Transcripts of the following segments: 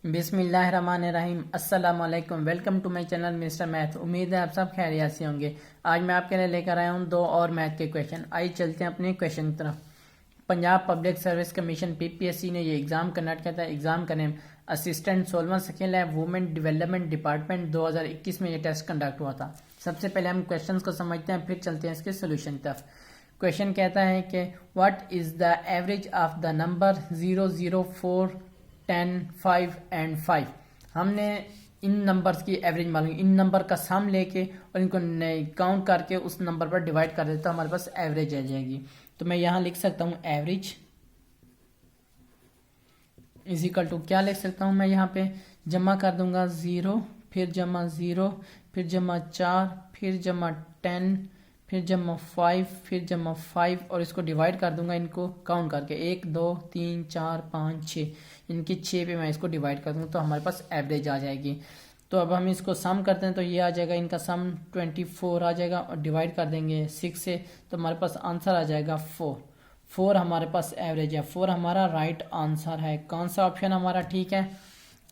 बिस्मिल्लाहिर्रहमानिर्रहीम। अस्सलाम वालेकुम। Welcome to my channel Mister Math. उम्मीद है आप सब खैरियत से होंगे। आज मैं आपके लिए लेकर आया हूँ दो और मैथ के क्वेश्चन। आइए चलते हैं अपने क्वेश्चन की तरफ। Punjab public service commission PPSC ने ये एग्ज़ाम कंडक्ट किया था। एग्ज़ाम का नेम असिस्टेंट 16वां स्किल है वुमेन डेवलपमेंट डिपार्टमेंट 2021 में ये टेस्ट कंडक्ट हुआ था। सबसे पहले हम क्वेश्चन को समझते हैं, फिर चलते हैं इसके सोल्यूशन की तरफ। क्वेश्चन कहता है कि what is the average of the number 0, 0, 4, 10, 5 and 5। हमने इन नंबर्स की एवरेज मालूम, इन नंबर का सम लेके और इनको काउंट करके उस नंबर पर डिवाइड कर देते तो हमारे पास एवरेज आ जाएगी। तो मैं यहाँ लिख सकता हूँ एवरेज इज इक्वल टू, क्या लिख सकता हूँ मैं यहाँ पे, जमा कर दूंगा 0, फिर जमा 0, फिर जमा 4, फिर जमा 10, फिर जमा 5, फिर जमा 5 और इसको डिवाइड कर दूंगा इनको काउंट करके 1, 2, 3, 4, 5, 6, इनकी 6 पे मैं इसको डिवाइड कर दूंगा तो हमारे पास एवरेज आ जाएगी। तो अब हम इसको सम करते हैं तो ये आ जाएगा, इनका सम 24 आ जाएगा और डिवाइड कर देंगे 6 से तो हमारे पास आंसर आ जाएगा 4 हमारे पास एवरेज है। 4 हमारा राइट आंसर है। कौन सा ऑप्शन हमारा ठीक है?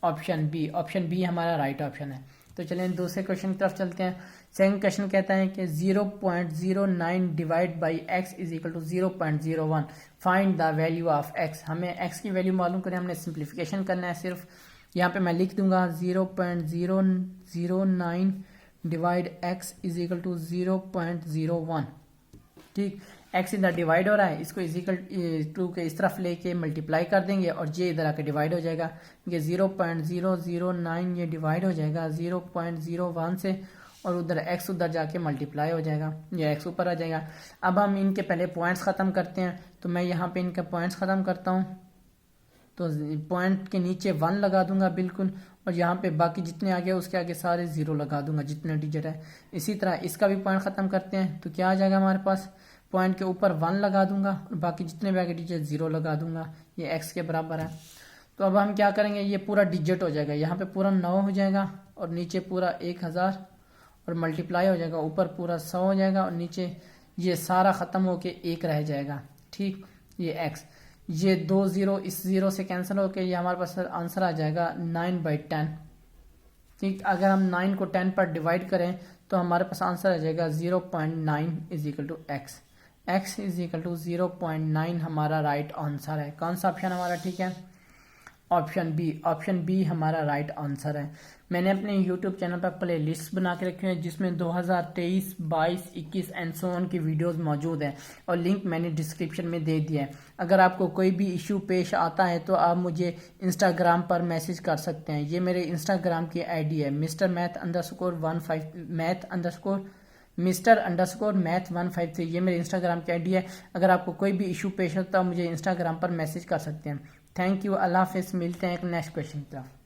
ऑप्शन बी हमारा राइट ऑप्शन है। तो चलिए दूसरे क्वेश्चन की तरफ चलते हैं। सेकंड क्वेश्चन कहता है कि 0.09 divide by x is equal to 0.01, find the value of x. हमें एक्स की वैल्यू मालूम करें, हमने सिंप्लीफिकेशन करना है सिर्फ। यहाँ पे मैं लिख दूंगा 0.009 divide x is equal to 0.01। ठीक, एक्स इधर डिवाइड हो रहा है, इसको इजिकल टू के इस तरफ लेके मल्टीप्लाई कर देंगे और जे इधर आके डिवाइड हो जाएगा। ये 0.009 ये डिवाइड हो जाएगा 0.01 से और उधर एक्स उधर जाके मल्टीप्लाई हो जाएगा, ये एक्स ऊपर आ जाएगा। अब हम इनके पहले पॉइंट्स ख़त्म करते हैं तो मैं यहाँ पे इनके पॉइंट्स ख़त्म करता हूँ। तो पॉइंट के नीचे 1 लगा दूंगा बिल्कुल, और यहाँ पे बाकी जितने आगे उसके आगे सारे 0 लगा दूंगा जितने डिजिट है। इसी तरह इसका भी पॉइंट ख़त्म करते हैं तो क्या आ जाएगा हमारे पास, पॉइंट के ऊपर 1 लगा दूंगा और बाकी जितने भी आगे डिजिट 0 लगा दूंगा। ये एक्स के बराबर है। तो अब हम क्या करेंगे, ये पूरा डिजिट हो जाएगा, यहाँ पे पूरा 9 हो जाएगा और नीचे पूरा 1000 और मल्टीप्लाई हो जाएगा, ऊपर पूरा 100 हो जाएगा और नीचे ये सारा ख़त्म होके 1 रह जाएगा। ठीक, ये एक्स, ये 2 0 इस 0 से कैंसिल होके ये हमारे पास आंसर आ जाएगा 9/10। ठीक, अगर हम 9 को 10 पर डिवाइड करें तो हमारे पास आंसर आ जाएगा 0.9 is equal to x. X is equal to 0.9 हमारा राइट आंसर है। कौन सा ऑप्शन हमारा ठीक है? ऑप्शन बी हमारा राइट आंसर है। मैंने अपने यूट्यूब चैनल पर प्ले लिस्ट बना के रखी है जिसमें 2023, 22, 21 एंड सो ऑन की वीडियोस मौजूद हैं और लिंक मैंने डिस्क्रिप्शन में दे दिया है। अगर आपको कोई भी इशू पेश आता है तो आप मुझे इंस्टाग्राम पर मैसेज कर सकते हैं। ये मेरे इंस्टाग्राम की आईडी है Mr.Math_153। ये मेरे इंस्टाग्राम की आईडी है। अगर आपको कोई भी इशू पेश होता है मुझे इंस्टाग्राम पर मैसेज कर सकते हैं। थैंक यू, अल्लाह हाफिज़। मिलते हैं एक नेक्स्ट क्वेश्चन की तरफ।